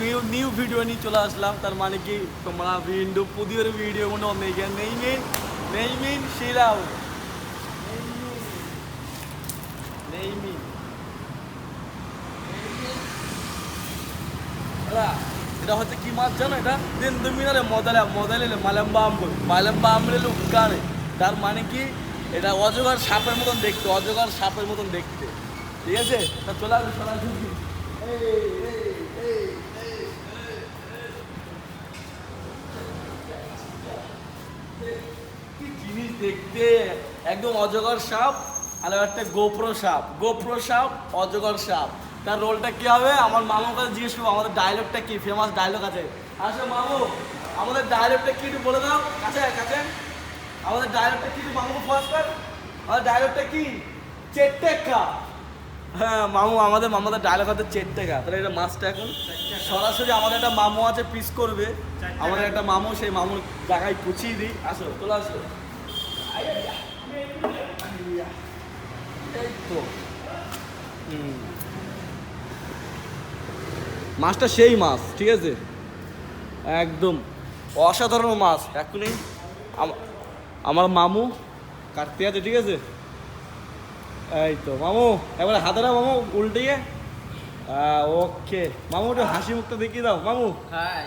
New new video নিয়ে চলে আসলাম। তার মানে কি তোমরা പുതിയൊരു വീഡിയോ കൊണ്ട് വന്നിരിക്കുകയാണ്. നെയ്മീൻ ശീലാവ് നെയ്മീൻ അല്ല এটা হচ্ছে কি মাছ জানো? এটা তেন্দুমিনারে মদলে মালাম্বাম্বুলের উকানে। তার মানে কি এটা অজগর সাপের মতন দেখতে, ঠিক আছে? তা চলে আসবে কি জিনিস দেখতে, একদম অজগর সাপ। আর একটা গোপ্রো সাপ অজগর সাপ। তার রোলটা কি হবে আমার মামুর কাছে জিজ্ঞেস করবো। আমাদের ডায়লগটা কি, ফেমাস ডায়লগ আছে। আসো মামু, আমাদের ডায়লগটা কি একটু বলে দাও। কাছে আমাদের ডায়লগটা কি একটু মামুকে ফোয়াস কর। আমাদের ডায়লগটা কি? চেট্টেকা। হ্যাঁ মামু, আমাদের ডায়লগ হচ্ছে চেট্টেকা। তাহলে এটা মাছটা এখন সরাসরি আমাদের একটা মামু আছে পিস করবে। আমাদের একটা মামু, সেই মামুর জায়গায় পুছিয়ে দিই। আসো তোলা আসো। এই তো মাছটা সেই মাছ, ঠিক আছে? একদম অসাধারণ মাছ। এখনই আমার মামু কাটতে আছে, ঠিক আছে? এই তো মামু, এবারে হাতেরা মামু উল্টিয়ে। ওকে মামু, একটু হাসি মুখটা দেখিয়ে দাও মামু। হাই।